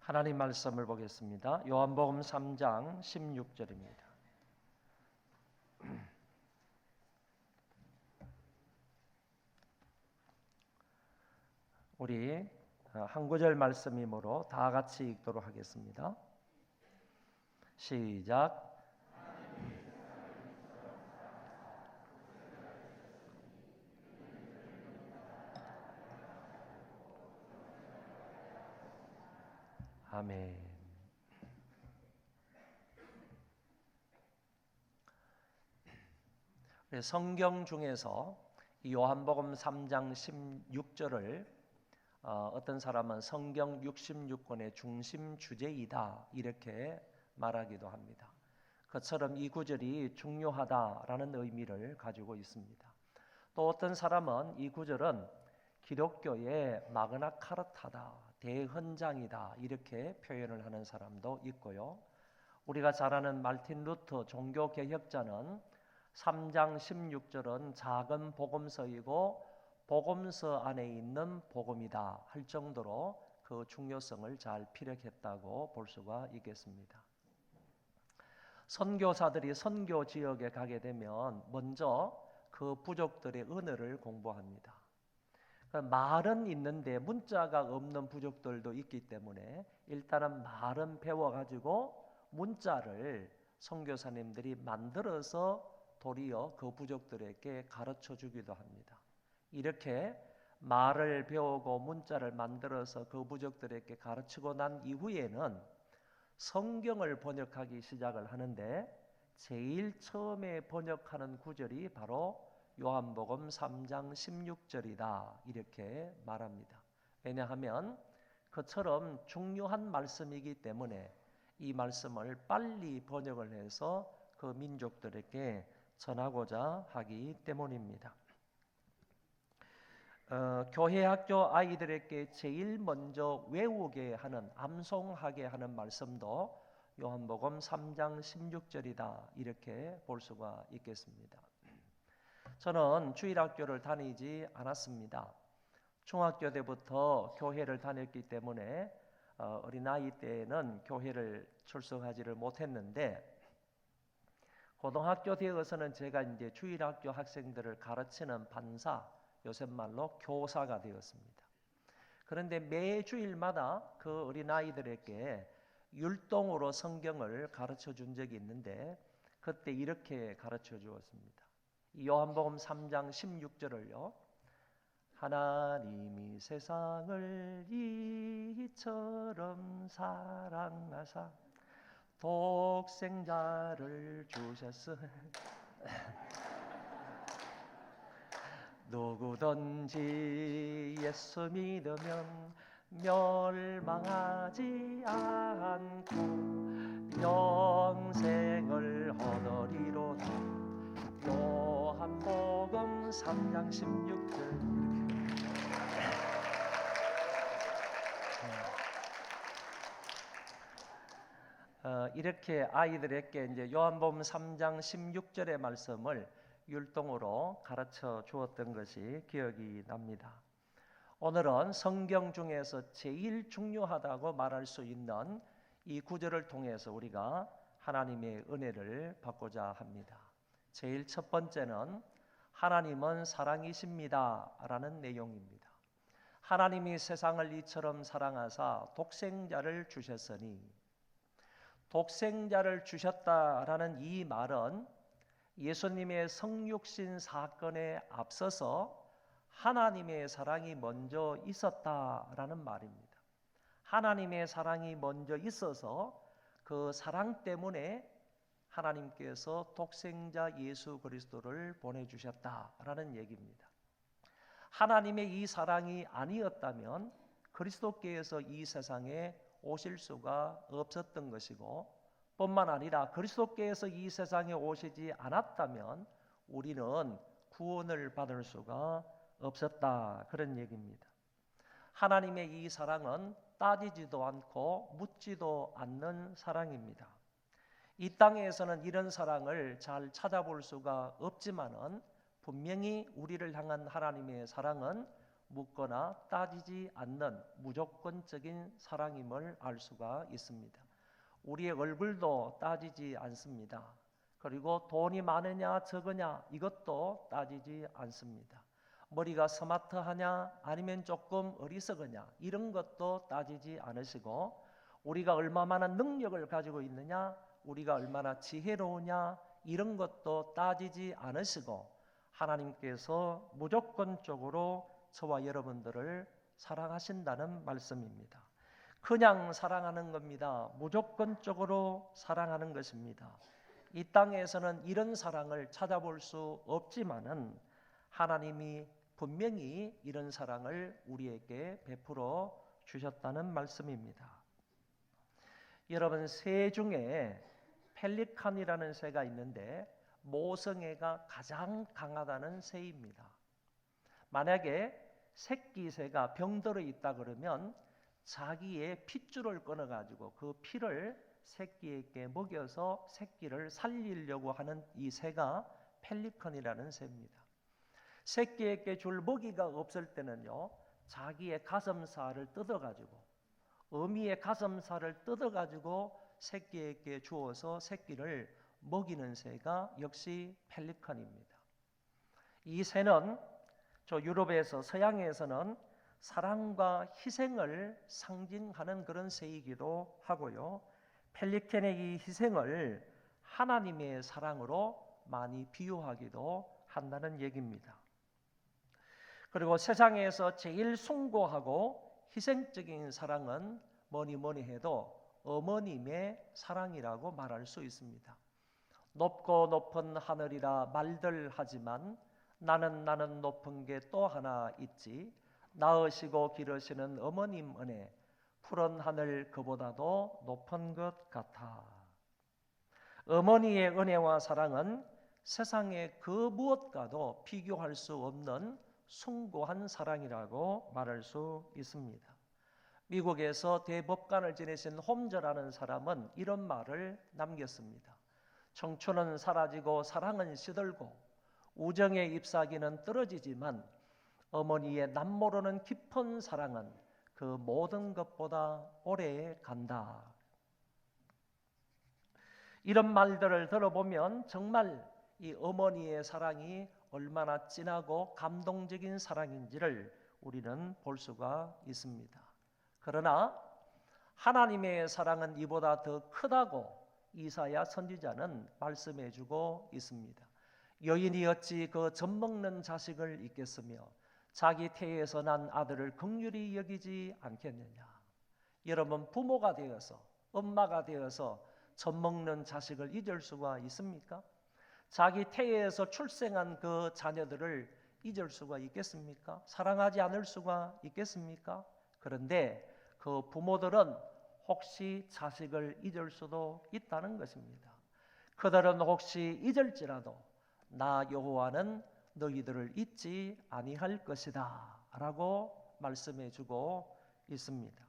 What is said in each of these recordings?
하나님 말씀을 보겠습니다. 요한복음 3장 16절입니다. 우리 한 구절 말씀이므로 다 같이 읽도록 하겠습니다. 시작. 아멘. 성경 중에서 이 요한복음 3장 16절을 어떤 사람은 성경 66권의 중심 주제이다 이렇게 말하기도 합니다. 그처럼 이 구절이 중요하다라는 의미를 가지고 있습니다. 또 어떤 사람은 이 구절은 기독교의 마그나 카르타다, 대헌장이다 이렇게 표현을 하는 사람도 있고요. 우리가 잘 아는 마르틴 루터 종교개혁자는 3장 16절은 작은 복음서이고 복음서 안에 있는 복음이다 할 정도로 그 중요성을 잘 피력했다고 볼 수가 있겠습니다. 선교사들이 선교 지역에 가게 되면 먼저 그 부족들의 언어를 공부합니다. 말은 있는데 문자가 없는 부족들도 있기 때문에 일단은 말은 배워가지고 문자를 선교사님들이 만들어서 도리어 그 부족들에게 가르쳐 주기도 합니다. 이렇게 말을 배우고 문자를 만들어서 그 부족들에게 가르치고 난 이후에는 성경을 번역하기 시작을 하는데 제일 처음에 번역하는 구절이 바로 요한복음 3장 16절이다 이렇게 말합니다. 왜냐하면 그처럼 중요한 말씀이기 때문에 이 말씀을 빨리 번역을 해서 그 민족들에게 전하고자 하기 때문입니다. 교회 학교 아이들에게 제일 먼저 외우게 하는, 암송하게 하는 말씀도 요한복음 3장 16절이다 이렇게 볼 수가 있겠습니다. 저는 주일학교를 다니지 않았습니다. 중학교 때부터 교회를 다녔기 때문에 어린아이 때에는 교회를 출석하지를 못했는데 고등학교 되어서는 제가 이제 주일학교 학생들을 가르치는 반사, 요새 말로 교사가 되었습니다. 그런데 매 주일마다 그 어린아이들에게 율동으로 성경을 가르쳐 준 적이 있는데 그때 이렇게 가르쳐 주었습니다. 요한복음 3장 16절을요. 하나님이 세상을 이처럼 사랑하사 독생자를 주셨으니 누구든지 예수 믿으면 멸망하지 않고 영생을 얻으리로다. 요한복음 3장 16절 이렇게 아이들에게 이제 요한복음 3장 16절의 말씀을 율동으로 가르쳐 주었던 것이 기억이 납니다. 오늘은 성경 중에서 제일 중요하다고 말할 수 있는 이 구절을 통해서 우리가 하나님의 은혜를 받고자 합니다. 제일 첫 번째는 하나님은 사랑이십니다 라는 내용입니다. 하나님이 세상을 이처럼 사랑하사 독생자를 주셨으니, 독생자를 주셨다라는 이 말은 예수님의 성육신 사건에 앞서서 하나님의 사랑이 먼저 있었다라는 말입니다. 하나님의 사랑이 먼저 있어서 그 사랑 때문에 하나님께서 독생자 예수 그리스도를 보내주셨다라는 얘기입니다. 하나님의 이 사랑이 아니었다면 그리스도께서 이 세상에 오실 수가 없었던 것이고, 뿐만 아니라 그리스도께서 이 세상에 오시지 않았다면 우리는 구원을 받을 수가 없었다 그런 얘기입니다. 하나님의 이 사랑은 따지지도 않고 묻지도 않는 사랑입니다. 이 땅에서는 이런 사랑을 잘 찾아볼 수가 없지만은 분명히 우리를 향한 하나님의 사랑은 묻거나 따지지 않는 무조건적인 사랑임을 알 수가 있습니다. 우리의 얼굴도 따지지 않습니다. 그리고 돈이 많으냐 적으냐 이것도 따지지 않습니다. 머리가 스마트하냐 아니면 조금 어리석으냐 이런 것도 따지지 않으시고, 우리가 얼마나 능력을 가지고 있느냐, 우리가 얼마나 지혜로우냐 이런 것도 따지지 않으시고, 하나님께서 무조건적으로 저와 여러분들을 사랑하신다는 말씀입니다. 그냥 사랑하는 겁니다. 무조건적으로 사랑하는 것입니다. 이 땅에서는 이런 사랑을 찾아볼 수 없지만은 하나님이 분명히 이런 사랑을 우리에게 베풀어 주셨다는 말씀입니다. 여러분, 새 중에 펠리칸이라는 새가 있는데 모성애가 가장 강하다는 새입니다. 만약에 새끼 새가 병들어 있다 그러면 자기의 핏줄을 끊어가지고 그 피를 새끼에게 먹여서 새끼를 살리려고 하는 이 새가 펠리컨이라는 새입니다. 새끼에게 줄 먹이가 없을 때는요, 자기의 가슴살을 뜯어가지고, 어미의 가슴살을 뜯어가지고 새끼에게 주어서 새끼를 먹이는 새가 역시 펠리컨입니다. 이 새는 저 유럽에서, 서양에서는 사랑과 희생을 상징하는 그런 새이기도 하고요, 펠리컨의 이 희생을 하나님의 사랑으로 많이 비유하기도 한다는 얘기입니다. 그리고 세상에서 제일 숭고하고 희생적인 사랑은 뭐니 해도 어머님의 사랑이라고 말할 수 있습니다. 높고 높은 하늘이라 말들 하지만 나는 높은 게 또 하나 있지, 낳으시고 기르시는 어머님 은혜 푸른 하늘 그보다도 높은 것 같아. 어머니의 은혜와 사랑은 세상의 그 무엇과도 비교할 수 없는 숭고한 사랑이라고 말할 수 있습니다. 미국에서 대법관을 지내신 홈즈라는 사람은 이런 말을 남겼습니다. 청춘은 사라지고 사랑은 시들고 우정의 잎사귀는 떨어지지만 어머니의 남모르는 깊은 사랑은 그 모든 것보다 오래 간다. 이런 말들을 들어보면 정말 이 어머니의 사랑이 얼마나 진하고 감동적인 사랑인지를 우리는 볼 수가 있습니다. 그러나 하나님의 사랑은 이보다 더 크다고 이사야 선지자는 말씀해주고 있습니다. 여인이 어찌 그 젖먹는 자식을 잊겠으며 자기 태에서 난 아들을 긍휼히 여기지 않겠느냐. 여러분, 부모가 되어서, 엄마가 되어서 젖먹는 자식을 잊을 수가 있습니까? 자기 태에서 출생한 그 자녀들을 잊을 수가 있겠습니까? 사랑하지 않을 수가 있겠습니까? 그런데 그 부모들은 혹시 자식을 잊을 수도 있다는 것입니다. 그들은 혹시 잊을지라도 나 여호와는 너희들을 잊지 아니할 것이다 라고 말씀해주고 있습니다.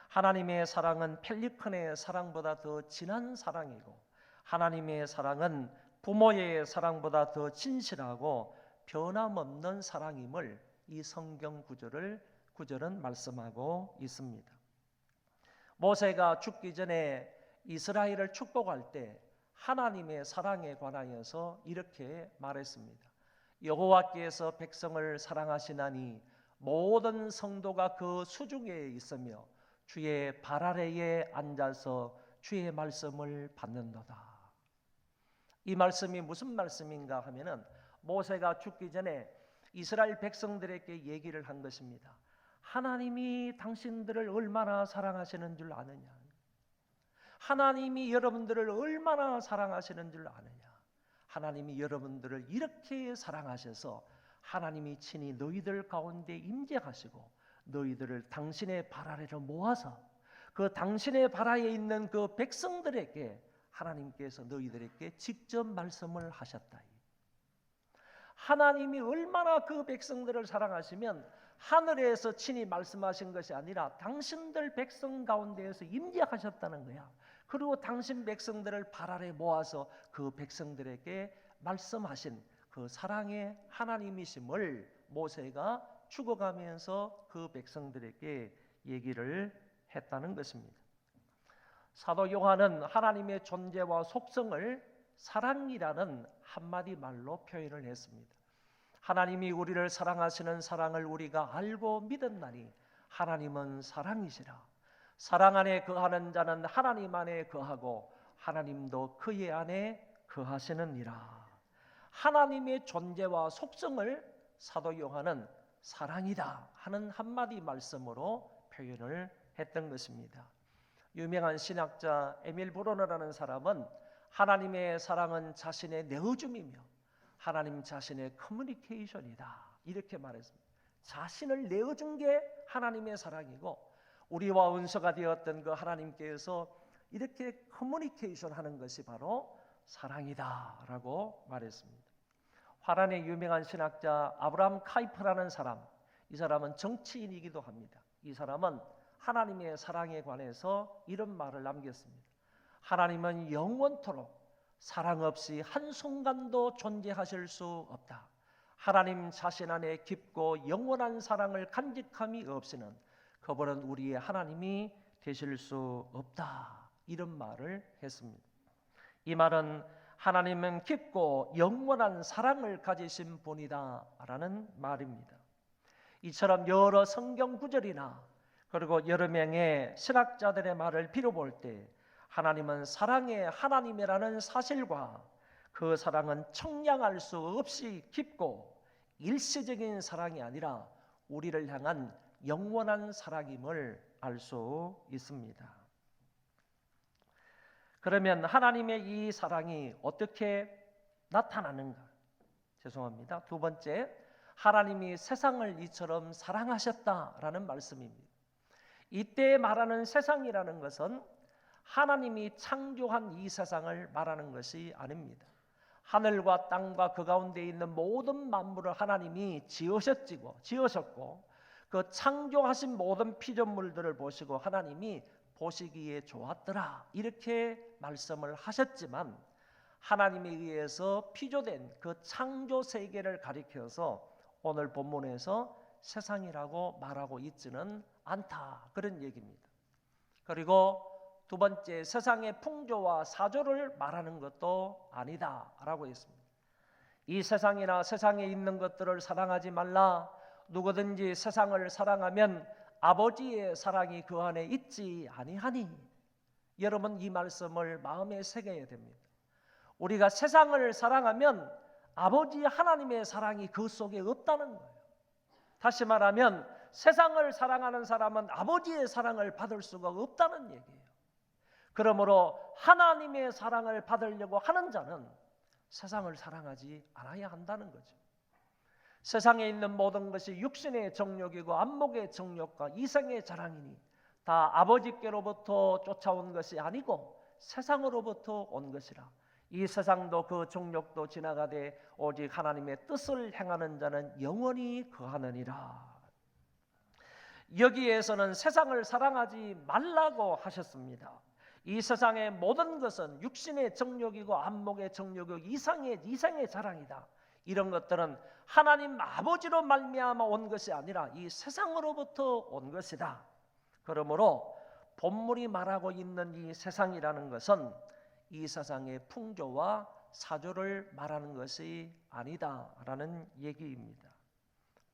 하나님의 사랑은 펠리컨의 사랑보다 더 진한 사랑이고, 하나님의 사랑은 부모의 사랑보다 더 진실하고 변함없는 사랑임을 이 성경 구절은 말씀하고 있습니다. 모세가 죽기 전에 이스라엘을 축복할 때 하나님의 사랑에 관하여서 이렇게 말했습니다. 여호와께서 백성을 사랑하시나니 모든 성도가 그 수중에 있으며 주의 발 아래에 앉아서 주의 말씀을 받는도다. 이 말씀이 무슨 말씀인가 하면은 모세가 죽기 전에 이스라엘 백성들에게 얘기를 한 것입니다. 하나님이 당신들을 얼마나 사랑하시는 줄 아느냐? 하나님이 여러분들을 얼마나 사랑하시는 줄 아느냐? 하나님이 여러분들을 이렇게 사랑하셔서 하나님이 친히 너희들 가운데 임재하시고 너희들을 당신의 발 아래로 모아서 그 당신의 발 아래에 있는 그 백성들에게 하나님께서 너희들에게 직접 말씀을 하셨다. 하나님이 얼마나 그 백성들을 사랑하시면 하늘에서 친히 말씀하신 것이 아니라 당신들 백성 가운데에서 임재하셨다는 거야. 그리고 당신 백성들을 발 아래 모아서 그 백성들에게 말씀하신 그 사랑의 하나님이심을 모세가 죽어가면서 그 백성들에게 얘기를 했다는 것입니다. 사도 요한은 하나님의 존재와 속성을 사랑이라는 한마디 말로 표현을 했습니다. 하나님이 우리를 사랑하시는 사랑을 우리가 알고 믿었나니 하나님은 사랑이시라. 사랑 안에 거하는 자는 하나님 안에 거하고 하나님도 그의 안에 거하시느니라. 하나님의 존재와 속성을 사도 요한은 사랑이다 하는 한마디 말씀으로 표현을 했던 것입니다. 유명한 신학자 에밀 브로너라는 사람은 하나님의 사랑은 자신의 내어줌이며 하나님 자신의 커뮤니케이션이다 이렇게 말했습니다. 자신을 내어준 게 하나님의 사랑이고 우리와 은서가 되었던 그 하나님께서 이렇게 커뮤니케이션 하는 것이 바로 사랑이다라고 말했습니다. 화란의 유명한 신학자 아브라함 카이프라는 사람, 이 사람은 정치인이기도 합니다. 이 사람은 하나님의 사랑에 관해서 이런 말을 남겼습니다. 하나님은 영원토록 사랑 없이 한순간도 존재하실 수 없다. 하나님 자신 안에 깊고 영원한 사랑을 간직함이 없이는 그분은 우리의 하나님이 되실 수 없다. 이런 말을 했습니다. 이 말은 하나님은 깊고 영원한 사랑을 가지신 분이다 라는 말입니다. 이처럼 여러 성경 구절이나 그리고 여러 명의 신학자들의 말을 빌어볼 때 하나님은 사랑의 하나님이라는 사실과 그 사랑은 청량할 수 없이 깊고 일시적인 사랑이 아니라 우리를 향한 영원한 사랑임을 알 수 있습니다. 그러면 하나님의 이 사랑이 어떻게 나타나는가? 죄송합니다. 두 번째, 하나님이 세상을 이처럼 사랑하셨다라는 말씀입니다. 이때 말하는 세상이라는 것은 하나님이 창조한 이 세상을 말하는 것이 아닙니다. 하늘과 땅과 그 가운데 있는 모든 만물을 하나님이 지으셨고 그 창조하신 모든 피조물들을 보시고 하나님이 보시기에 좋았더라 이렇게 말씀을 하셨지만 하나님에 의해서 피조된 그 창조 세계를 가리켜서 오늘 본문에서 세상이라고 말하고 있지는 않다 그런 얘기입니다. 그리고 두 번째, 세상의 풍조와 사조를 말하는 것도 아니다라고 했습니다. 이 세상이나 세상에 있는 것들을 사랑하지 말라. 누구든지 세상을 사랑하면 아버지의 사랑이 그 안에 있지 아니하니. 여러분 이 말씀을 마음에 새겨야 됩니다. 우리가 세상을 사랑하면 아버지 하나님의 사랑이 그 속에 없다는 거예요. 다시 말하면 세상을 사랑하는 사람은 아버지의 사랑을 받을 수가 없다는 얘기예요. 그러므로 하나님의 사랑을 받으려고 하는 자는 세상을 사랑하지 않아야 한다는 거죠. 세상에 있는 모든 것이 육신의 정욕이고 안목의 정욕과 이생의 자랑이니 다 아버지께로부터 쫓아온 것이 아니고 세상으로부터 온 것이라. 이 세상도 그 정욕도 지나가되 오직 하나님의 뜻을 행하는 자는 영원히 거하느니라. 여기에서는 세상을 사랑하지 말라고 하셨습니다. 이 세상의 모든 것은 육신의 정욕이고 안목의 정욕이고 이생의 자랑이다. 이런 것들은 하나님 아버지로 말미암아 온 것이 아니라 이 세상으로부터 온 것이다. 그러므로 본문이 말하고 있는 이 세상이라는 것은 이 세상의 풍조와 사조를 말하는 것이 아니다라는 얘기입니다.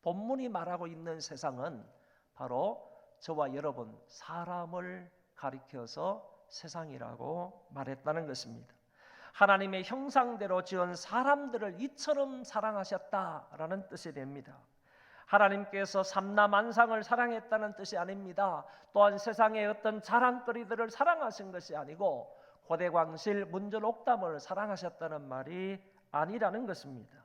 본문이 말하고 있는 세상은 바로 저와 여러분 사람을 가리켜서 세상이라고 말했다는 것입니다. 하나님의 형상대로 지은 사람들을 이처럼 사랑하셨다라는 뜻이 됩니다. 하나님께서 삼라만상을 사랑했다는 뜻이 아닙니다. 또한 세상의 어떤 자랑거리들을 사랑하신 것이 아니고 고대광실 문전옥담을 사랑하셨다는 말이 아니라는 것입니다.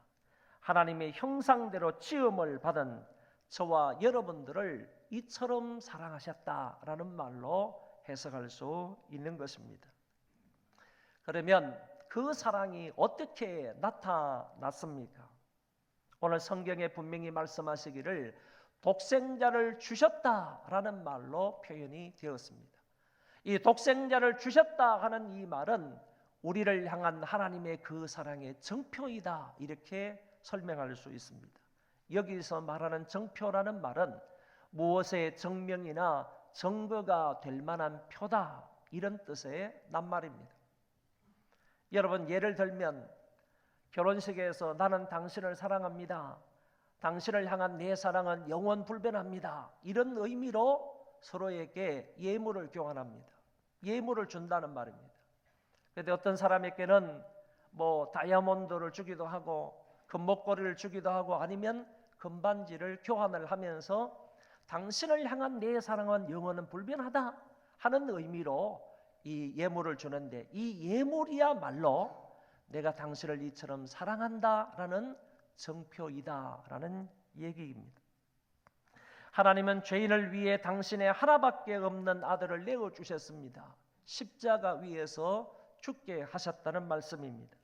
하나님의 형상대로 지음을 받은 저와 여러분들을 이처럼 사랑하셨다라는 말로 해석할 수 있는 것입니다. 그러면 그 사랑이 어떻게 나타났습니까? 오늘 성경에 분명히 말씀하시기를 독생자를 주셨다라는 말로 표현이 되었습니다. 이 독생자를 주셨다 하는 이 말은 우리를 향한 하나님의 그 사랑의 정표이다 이렇게 설명할 수 있습니다. 여기서 말하는 정표라는 말은 무엇의 증명이나 증거가 될 만한 표다, 이런 뜻의 낱말입니다. 여러분, 예를 들면 결혼식에서 나는 당신을 사랑합니다, 당신을 향한 내 사랑은 영원 불변합니다, 이런 의미로 서로에게 예물을 교환합니다. 예물을 준다는 말입니다. 그런데 어떤 사람에게는 다이아몬드를 주기도 하고 금목걸이를 주기도 하고 아니면 금반지를 교환을 하면서 당신을 향한 내 사랑은 영원은 불변하다 하는 의미로 이 예물을 주는데, 이 예물이야말로 내가 당신을 이처럼 사랑한다라는 증표이다라는 얘기입니다. 하나님은 죄인을 위해 당신의 하나밖에 없는 아들을 내어주셨습니다. 십자가 위에서 죽게 하셨다는 말씀입니다.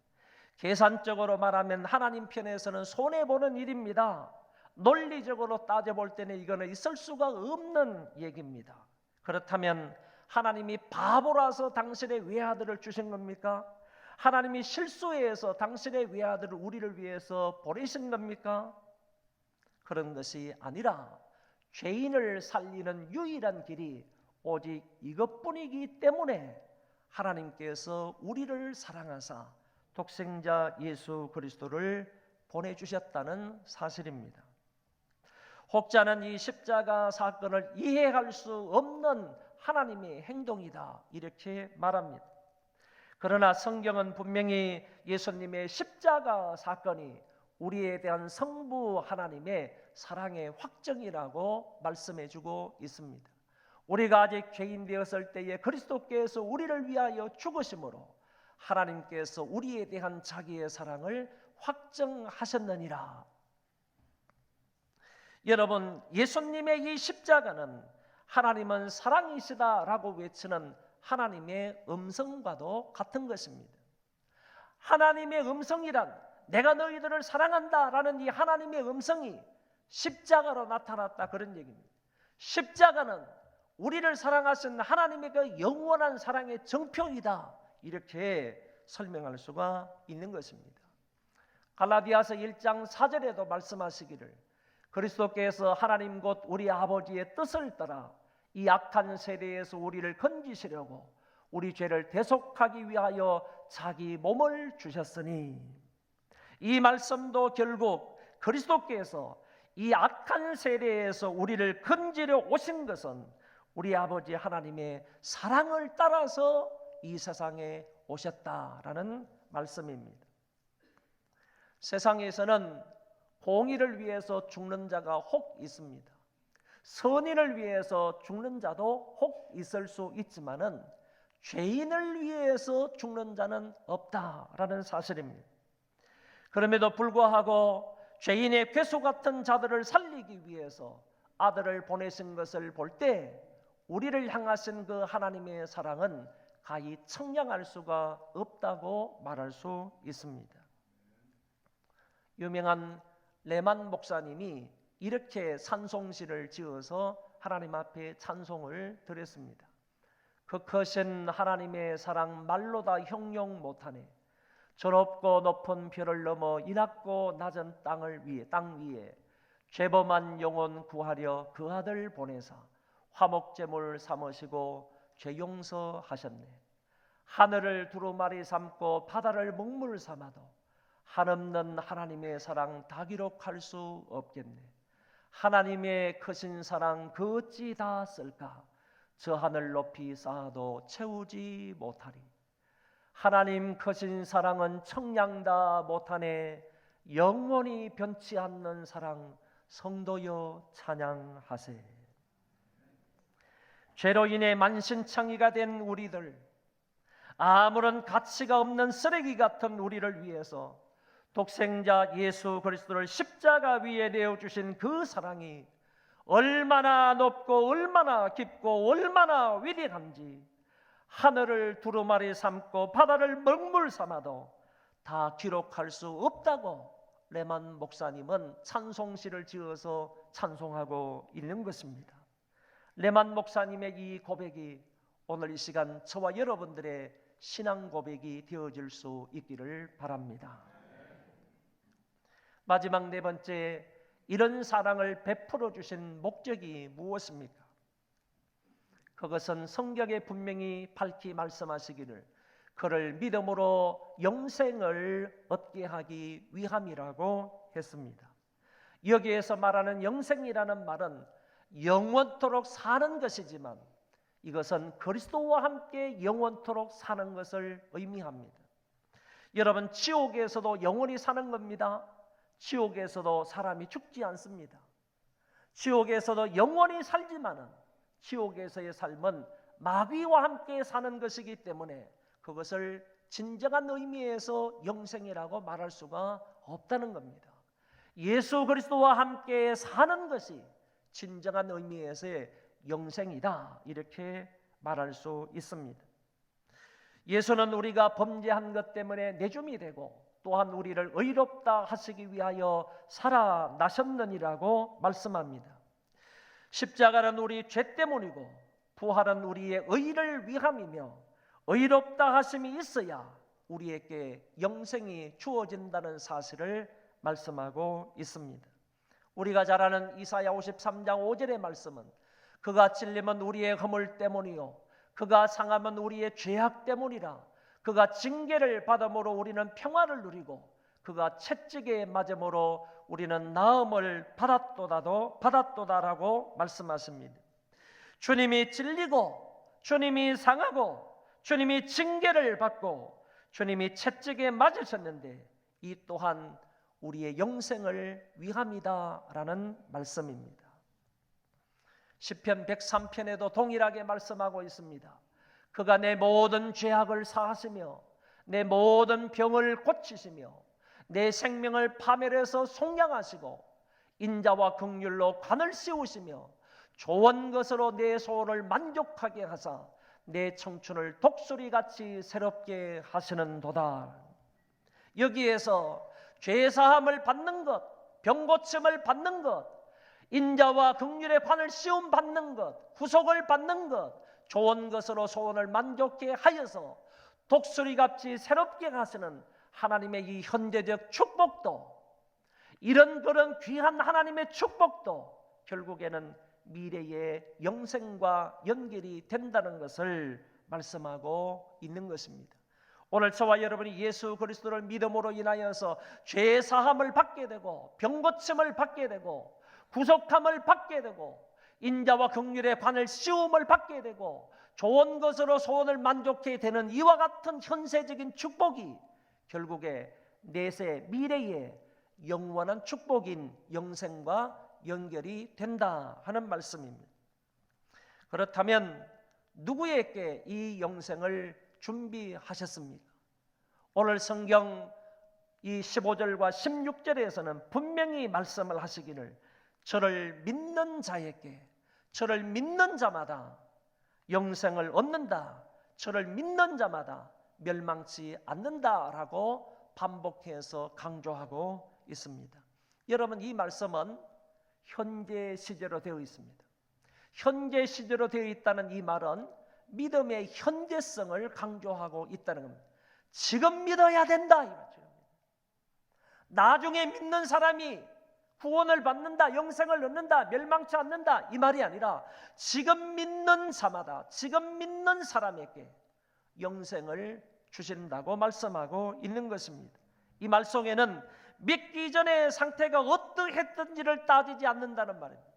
계산적으로 말하면 하나님 편에서는 손해보는 일입니다. 논리적으로 따져볼 때는 이거는 있을 수가 없는 얘기입니다. 그렇다면 하나님이 바보라서 당신의 외아들을 주신 겁니까? 하나님이 실수해서 당신의 외아들을 우리를 위해서 보내신 겁니까? 그런 것이 아니라 죄인을 살리는 유일한 길이 오직 이것뿐이기 때문에 하나님께서 우리를 사랑하사 독생자 예수 그리스도를 보내주셨다는 사실입니다. 혹자는 이 십자가 사건을 이해할 수 없는 하나님의 행동이다, 이렇게 말합니다. 그러나 성경은 분명히 예수님의 십자가 사건이 우리에 대한 성부 하나님의 사랑의 확정이라고 말씀해주고 있습니다. 우리가 아직 죄인 되었을 때에 그리스도께서 우리를 위하여 죽으심으로 하나님께서 우리에 대한 자기의 사랑을 확정하셨느니라. 여러분, 예수님의 이 십자가는 하나님은 사랑이시다라고 외치는 하나님의 음성과도 같은 것입니다. 하나님의 음성이란, 내가 너희들을 사랑한다라는 이 하나님의 음성이 십자가로 나타났다, 그런 얘기입니다. 십자가는 우리를 사랑하신 하나님의 그 영원한 사랑의 증표이다, 이렇게 설명할 수가 있는 것입니다. 갈라디아서 1장 4절에도 말씀하시기를, 그리스도께서 하나님 곧 우리 아버지의 뜻을 따라 이 악한 세대에서 우리를 건지시려고 우리 죄를 대속하기 위하여 자기 몸을 주셨으니, 이 말씀도 결국 그리스도께서 이 악한 세대에서 우리를 건지려 오신 것은 우리 아버지 하나님의 사랑을 따라서 이 세상에 오셨다라는 말씀입니다. 세상에서는 공의를 위해서 죽는 자가 혹 있습니다. 선인을 위해서 죽는 자도 혹 있을 수 있지만은 죄인을 위해서 죽는 자는 없다라는 사실입니다. 그럼에도 불구하고 죄인의 괴수 같은 자들을 살리기 위해서 아들을 보내신 것을 볼 때 우리를 향하신 그 하나님의 사랑은 가히 청량할 수가 없다고 말할 수 있습니다. 유명한 레만 목사님이 이렇게 찬송시를 지어서 하나님 앞에 찬송을 드렸습니다. 그 크신 하나님의 사랑 말로 다 형용 못하네. 저 높고 높은 별을 넘어 이 낮고 낮은 땅 위에 죄범한 영혼 구하려 그 아들 보내사 화목제물 삼으시고 죄 용서하셨네. 하늘을 두루마리 삼고 바다를 먹물 삼아도 한없는 하나님의 사랑 다 기록할 수 없겠네. 하나님의 크신 사랑 그 어찌 다 쓸까? 저 하늘 높이 쌓아도 채우지 못하리. 하나님 크신 사랑은 청량다 못하네. 영원히 변치 않는 사랑 성도여 찬양하세. 죄로 인해 만신창이가 된 우리들, 아무런 가치가 없는 쓰레기 같은 우리를 위해서 독생자 예수 그리스도를 십자가 위에 내어주신 그 사랑이 얼마나 높고 얼마나 깊고 얼마나 위대한지 하늘을 두루마리 삼고 바다를 먹물 삼아도 다 기록할 수 없다고 레만 목사님은 찬송시를 지어서 찬송하고 있는 것입니다. 레만 목사님의 이 고백이 오늘 이 시간 저와 여러분들의 신앙 고백이 되어질 수 있기를 바랍니다. 마지막 네 번째, 이런 사랑을 베풀어 주신 목적이 무엇입니까? 그것은 성경에 분명히 밝히 말씀하시기를 그를 믿음으로 영생을 얻게 하기 위함이라고 했습니다. 여기에서 말하는 영생이라는 말은 영원토록 사는 것이지만 이것은 그리스도와 함께 영원토록 사는 것을 의미합니다. 여러분, 지옥에서도 영원히 사는 겁니다. 지옥에서도 사람이 죽지 않습니다. 지옥에서도 영원히 살지만은 지옥에서의 삶은 마귀와 함께 사는 것이기 때문에 그것을 진정한 의미에서 영생이라고 말할 수가 없다는 겁니다. 예수 그리스도와 함께 사는 것이 진정한 의미에서의 영생이다, 이렇게 말할 수 있습니다. 예수는 우리가 범죄한 것 때문에 내줌이 되고 또한 우리를 의롭다 하시기 위하여 살아나셨느니라고 말씀합니다. 십자가는 우리 죄 때문이고 부활은 우리의 의를 위함이며 의롭다 하심이 있어야 우리에게 영생이 주어진다는 사실을 말씀하고 있습니다. 우리가 잘 아는 이사야 53장 5절의 말씀은 그가 찔림은 우리의 허물 때문이요 그가 상함은 우리의 죄악 때문이라. 그가 징계를 받음으로 우리는 평화를 누리고 그가 채찍에 맞음으로 우리는 나음을 받았도다라고 말씀하십니다. 주님이 찔리고 주님이 상하고 주님이 징계를 받고 주님이 채찍에 맞으셨는데 이 또한 우리의 영생을 위함이다라는 말씀입니다. 시편 103편에도 동일하게 말씀하고 있습니다. 그가 내 모든 죄악을 사하시며 내 모든 병을 고치시며 내 생명을 파멸해서 속량하시고 인자와 긍휼로 관을 씌우시며 좋은 것으로 내 소원을 만족하게 하사 내 청춘을 독수리같이 새롭게 하시는도다. 여기에서 죄사함을 받는 것, 병고침을 받는 것, 인자와 긍휼의 관을 씌움 받는 것, 구속을 받는 것, 좋은 것으로 소원을 만족해 하여서 독수리같이 새롭게 하시는 하나님의 이 현재적 축복도, 이런 그런 귀한 하나님의 축복도 결국에는 미래의 영생과 연결이 된다는 것을 말씀하고 있는 것입니다. 오늘 저와 여러분이 예수 그리스도를 믿음으로 인하여서 죄 사함을 받게 되고 병고침을 받게 되고 구속함을 받게 되고 인자와 긍휼의 관을 씌움을 받게 되고 좋은 것으로 소원을 만족해 되는 이와 같은 현세적인 축복이 결국에 내세 미래의 영원한 축복인 영생과 연결이 된다 하는 말씀입니다. 그렇다면 누구에게 이 영생을 준비하셨습니까? 오늘 성경 이 15절과 16절에서는 분명히 말씀을 하시기를 저를 믿는 자에게, 저를 믿는 자마다 영생을 얻는다, 저를 믿는 자마다 멸망치 않는다라고 반복해서 강조하고 있습니다. 여러분, 이 말씀은 현재 시제로 되어 있습니다. 현재 시제로 되어 있다는 이 말은 믿음의 현재성을 강조하고 있다는 겁니다. 지금 믿어야 된다 이 말이죠. 나중에 믿는 사람이 구원을 받는다, 영생을 얻는다, 멸망치 않는다 이 말이 아니라 지금 믿는 자마다, 지금 믿는 사람에게 영생을 주신다고 말씀하고 있는 것입니다. 이 말 속에는 믿기 전에 상태가 어떠했던지를 따지지 않는다는 말입니다.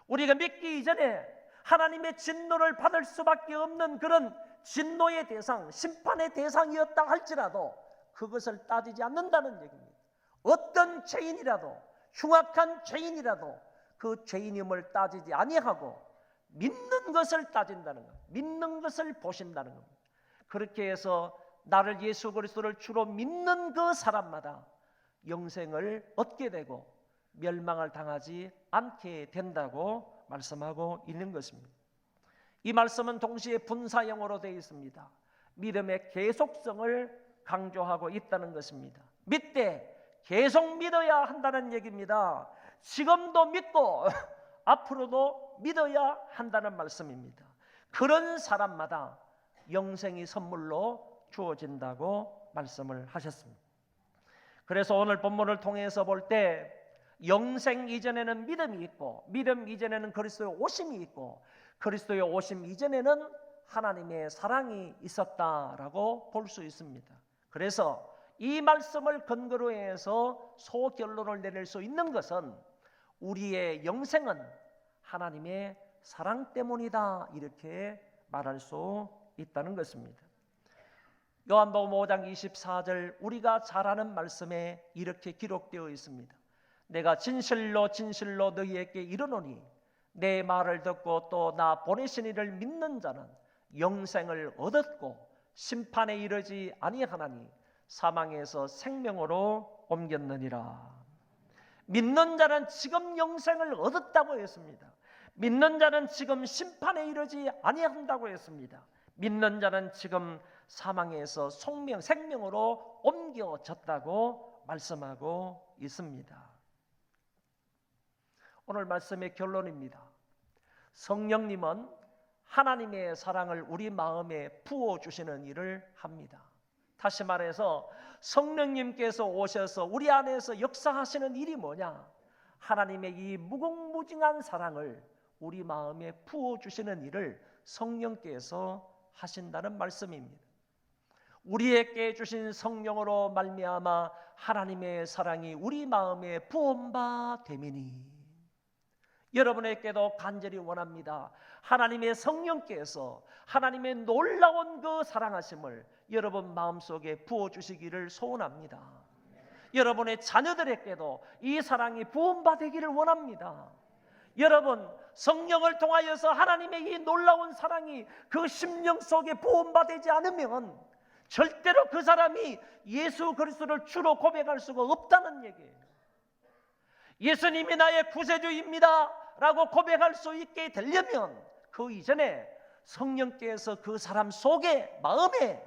우리가 믿기 이전에 하나님의 진노를 받을 수밖에 없는 그런 진노의 대상, 심판의 대상이었다 할지라도 그것을 따지지 않는다는 얘기입니다. 어떤 죄인이라도, 흉악한 죄인이라도 그 죄인임을 따지지 아니하고 믿는 것을 따진다는 것, 믿는 것을 보신다는 겁니다. 그렇게 해서 나를 예수 그리스도를 주로 믿는 그 사람마다 영생을 얻게 되고 멸망을 당하지 않게 된다고 말씀하고 있는 것입니다. 이 말씀은 동시에 분사형으로 되어 있습니다. 믿음의 계속성을 강조하고 있다는 것입니다. 믿되 계속 믿어야 한다는 얘기입니다. 지금도 믿고 앞으로도 믿어야 한다는 말씀입니다. 그런 사람마다 영생이 선물로 주어진다고 말씀을 하셨습니다. 그래서 오늘 본문을 통해서 볼 때 영생 이전에는 믿음이 있고, 믿음 이전에는 그리스도의 오심이 있고, 그리스도의 오심 이전에는 하나님의 사랑이 있었다라고 볼 수 있습니다. 그래서 이 말씀을 근거로 해서 소결론을 내릴 수 있는 것은 우리의 영생은 하나님의 사랑 때문이다, 이렇게 말할 수 있다는 것입니다. 요한복음 5장 24절 우리가 잘 아는 말씀에 이렇게 기록되어 있습니다. 내가 진실로 진실로 너희에게 이르노니 내 말을 듣고 또 나 보내신 이를 믿는 자는 영생을 얻었고 심판에 이르지 아니하나니 사망에서 생명으로 옮겼느니라. 믿는 자는 지금 영생을 얻었다고 했습니다. 믿는 자는 지금 심판에 이르지 아니한다고 했습니다. 믿는 자는 지금 사망에서 생명으로 옮겨졌다고 말씀하고 있습니다. 오늘 말씀의 결론입니다. 성령님은 하나님의 사랑을 우리 마음에 부어주시는 일을 합니다. 다시 말해서 성령님께서 오셔서 우리 안에서 역사하시는 일이 뭐냐? 하나님의 이 무궁무진한 사랑을 우리 마음에 부어주시는 일을 성령께서 하신다는 말씀입니다. 우리에게 주신 성령으로 말미암아 하나님의 사랑이 우리 마음에 부음바 되미니, 여러분에게도 간절히 원합니다. 하나님의 성령께서 하나님의 놀라운 그 사랑하심을 여러분 마음속에 부어주시기를 소원합니다. 여러분의 자녀들에게도 이 사랑이 부음받기를 원합니다. 여러분 성령을 통하여서 하나님의 이 놀라운 사랑이 그 심령 속에 부음받지 않으면 절대로 그 사람이 예수 그리스도를 주로 고백할 수가 없다는 얘기예요. 예수님이 나의 구세주입니다 라고 고백할 수 있게 되려면 그 이전에 성령께서 그 사람 속에 마음에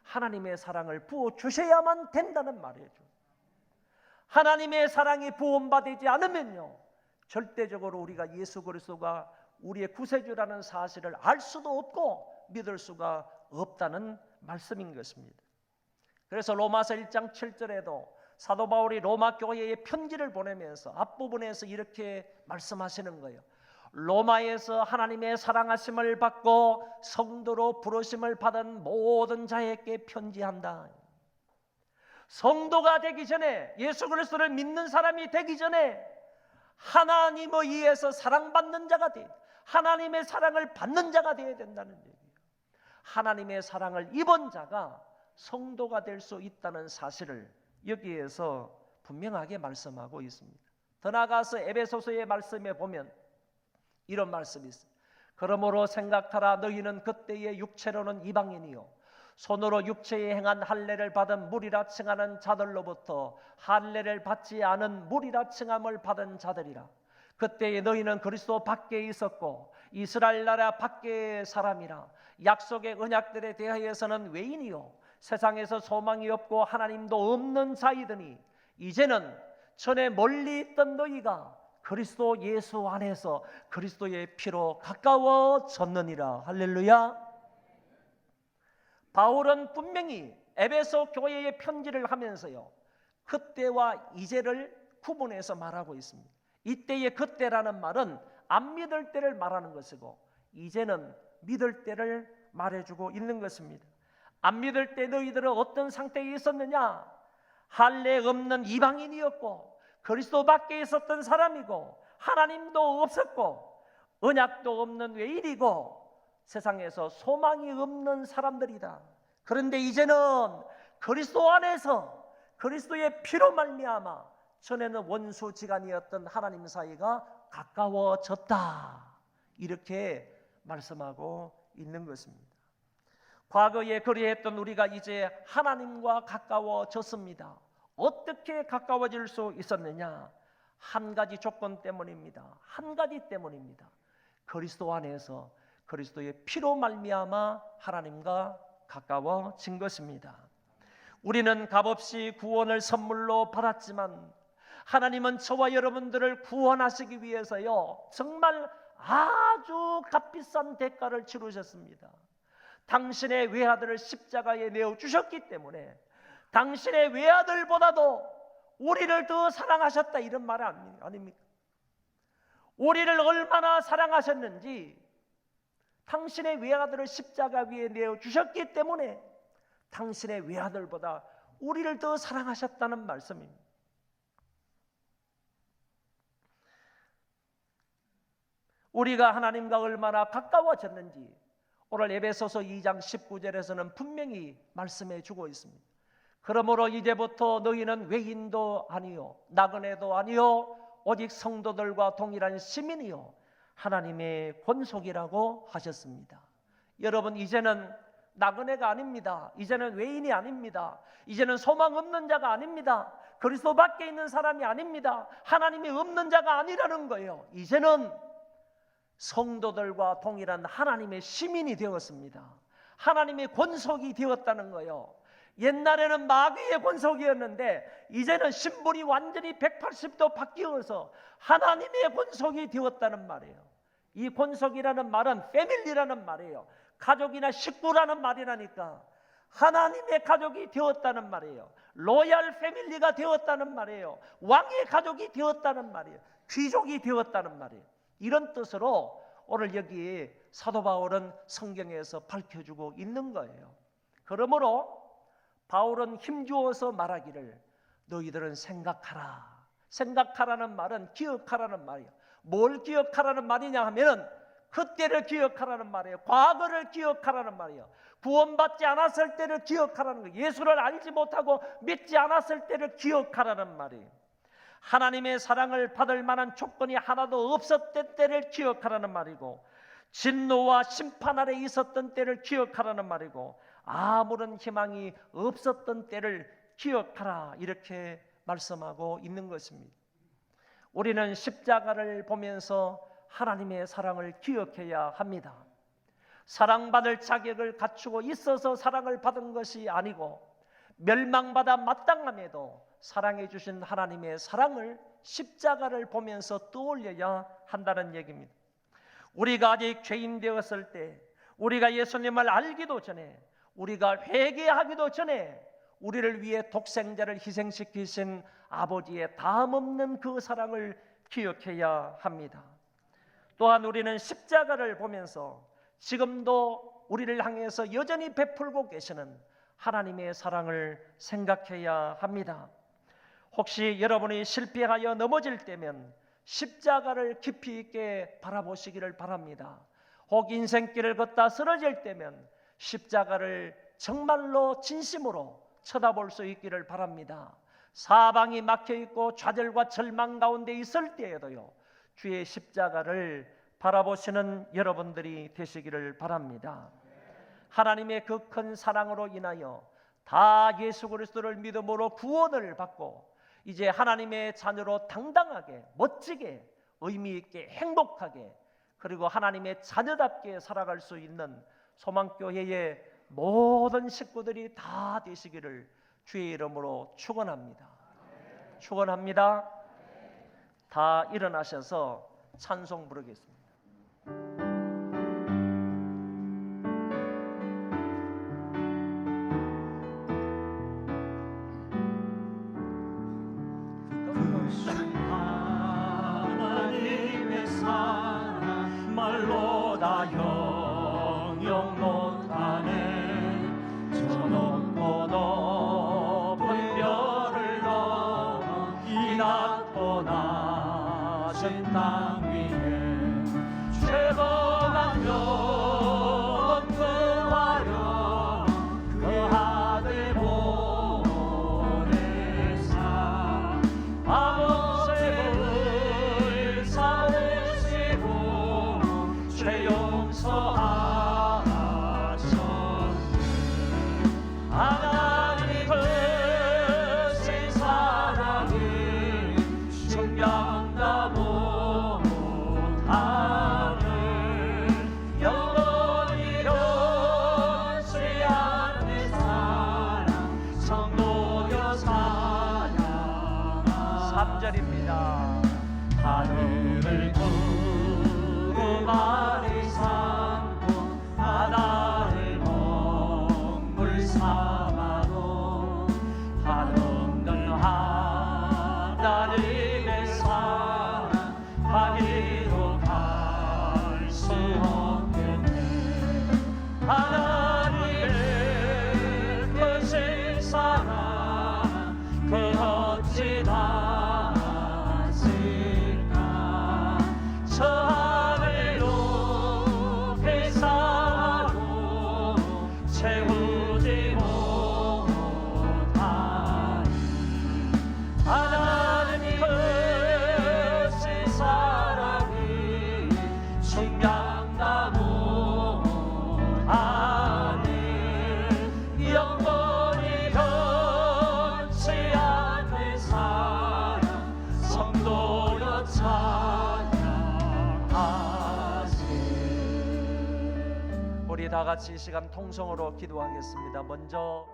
하나님의 사랑을 부어주셔야만 된다는 말이죠. 하나님의 사랑이 부음받지 않으면요 절대적으로 우리가 예수 그리스도가 우리의 구세주라는 사실을 알 수도 없고 믿을 수가 없다는 말씀인 것입니다. 그래서 로마서 1장 7절에도 사도 바울이 로마 교회에 편지를 보내면서 앞부분에서 이렇게 말씀하시는 거예요. 로마에서 하나님의 사랑하심을 받고 성도로 부르심을 받은 모든 자에게 편지한다. 성도가 되기 전에, 예수 그리스도를 믿는 사람이 되기 전에 하나님에 의해서 사랑받는 자가 돼, 하나님의 사랑을 받는 자가 되어야 된다는 얘기예요. 하나님의 사랑을 입은 자가 성도가 될 수 있다는 사실을 여기에서 분명하게 말씀하고 있습니다. 더 나아가서 에베소서의 말씀에 보면 이런 말씀이 있습니다. 그러므로 생각하라. 너희는 그때의 육체로는 이방인이요 손으로 육체에 행한 할례를 받은 무리라 칭하는 자들로부터 할례를 받지 않은 무리라 칭함을 받은 자들이라. 그때에 너희는 그리스도 밖에 있었고 이스라엘 나라 밖의 사람이라. 약속의 언약들에 대하여서는 외인이요 세상에서 소망이 없고 하나님도 없는 자이더니 이제는 전에 멀리 있던 너희가 그리스도 예수 안에서 그리스도의 피로 가까워졌느니라. 할렐루야. 바울은 분명히 에베소 교회에 편지를 하면서요 그때와 이제를 구분해서 말하고 있습니다. 이때의 그때라는 말은 안 믿을 때를 말하는 것이고 이제는 믿을 때를 말해주고 있는 것입니다. 안 믿을 때 너희들은 어떤 상태에 있었느냐? 할례 없는 이방인이었고 그리스도 밖에 있었던 사람이고 하나님도 없었고 언약도 없는 외인이고 세상에서 소망이 없는 사람들이다. 그런데 이제는 그리스도 안에서 그리스도의 피로 말미암아 전에는 원수지간이었던 하나님 사이가 가까워졌다. 이렇게 말씀하고 있는 것입니다. 과거에 그리했던 우리가 이제 하나님과 가까워졌습니다. 어떻게 가까워질 수 있었느냐? 한 가지 조건 때문입니다. 한 가지 때문입니다. 그리스도 안에서 그리스도의 피로 말미암아 하나님과 가까워진 것입니다. 우리는 값없이 구원을 선물로 받았지만 하나님은 저와 여러분들을 구원하시기 위해서요 정말 아주 값비싼 대가를 치르셨습니다. 당신의 외아들을 십자가에 내어 주셨기 때문에 당신의 외아들보다도 우리를 더 사랑하셨다 이런 말 아닙니까? 우리를 얼마나 사랑하셨는지 당신의 외아들을 십자가 위에 내어주셨기 때문에 당신의 외아들보다 우리를 더 사랑하셨다는 말씀입니다. 우리가 하나님과 얼마나 가까워졌는지 오늘 에베소서 2장 19절에서는 분명히 말씀해 주고 있습니다. 그러므로 이제부터 너희는 외인도 아니요 나그네도 아니요 오직 성도들과 동일한 시민이요 하나님의 권속이라고 하셨습니다. 여러분, 이제는 나그네가 아닙니다. 이제는 외인이 아닙니다. 이제는 소망 없는 자가 아닙니다. 그리스도 밖에 있는 사람이 아닙니다. 하나님이 없는 자가 아니라는 거예요. 이제는 성도들과 동일한 하나님의 시민이 되었습니다. 하나님의 권속이 되었다는 거예요. 옛날에는 마귀의 권속이었는데 이제는 신분이 완전히 180도 바뀌어서 하나님의 권속이 되었다는 말이에요. 이 권속이라는 말은 패밀리라는 말이에요. 가족이나 식구라는 말이라니까 하나님의 가족이 되었다는 말이에요. 로얄 패밀리가 되었다는 말이에요. 왕의 가족이 되었다는 말이에요. 귀족이 되었다는 말이에요. 이런 뜻으로 오늘 여기 사도 바울은 성경에서 밝혀주고 있는 거예요. 그러므로 바울은 힘주어서 말하기를 너희들은 생각하라. 생각하라는 말은 기억하라는 말이에요. 뭘 기억하라는 말이냐 하면은 그때를 기억하라는 말이에요. 과거를 기억하라는 말이에요. 구원받지 않았을 때를 기억하라는 거예요. 예수를 알지 못하고 믿지 않았을 때를 기억하라는 말이에요. 하나님의 사랑을 받을 만한 조건이 하나도 없었던 때를 기억하라는 말이고 진노와 심판 아래 있었던 때를 기억하라는 말이고 아무런 희망이 없었던 때를 기억하라 이렇게 말씀하고 있는 것입니다. 우리는 십자가를 보면서 하나님의 사랑을 기억해야 합니다. 사랑받을 자격을 갖추고 있어서 사랑을 받은 것이 아니고 멸망받아 마땅함에도 사랑해 주신 하나님의 사랑을 십자가를 보면서 떠올려야 한다는 얘기입니다. 우리가 아직 죄인 되었을 때, 우리가 예수님을 알기도 전에, 우리가 회개하기도 전에 우리를 위해 독생자를 희생시키신 아버지의 다함없는 그 사랑을 기억해야 합니다. 또한 우리는 십자가를 보면서 지금도 우리를 향해서 여전히 베풀고 계시는 하나님의 사랑을 생각해야 합니다. 혹시 여러분이 실패하여 넘어질 때면 십자가를 깊이 있게 바라보시기를 바랍니다. 혹 인생길을 걷다 쓰러질 때면 십자가를 정말로 진심으로 쳐다볼 수 있기를 바랍니다. 사방이 막혀있고 좌절과 절망 가운데 있을 때에도요 주의 십자가를 바라보시는 여러분들이 되시기를 바랍니다. 하나님의 그 큰 사랑으로 인하여 다 예수 그리스도를 믿음으로 구원을 받고 이제 하나님의 자녀로 당당하게 멋지게 의미 있게 행복하게 그리고 하나님의 자녀답게 살아갈 수 있는 소망교회의 모든 식구들이 다 되시기를 주의 이름으로 축원합니다. 축원합니다. 다 일어나셔서 찬송 부르겠습니다. 하나님의 사랑 말로 다 영영 못하네. 저 높고 높은 별을 넘어 이 낮고 낮은 땅 위에 죄범한 영혼 구하려 그 아들 보내사 아버지를 사으시고 죄 용서하셨네. 하나님 크신 사랑은 증명다 못하네. 영원히 변치 않는 사랑 성도여 찬양하라. 3절입니다. 하늘을 두고 말이 삼고 바다를 먹물 삼아도 한없는 하나님의 사랑하기로 갈 수 없겠네. 하나님의 크신 사랑 그 어찌 다실까. 저 하늘 높이 쌓아도 채우지 못하리. 하나님 크신 사랑이 청량나무 안에 영원히 변치 않는 사랑 성도여 찬양하세. 우리 다 같이 이 시간 통성으로 기도하겠습니다. 먼저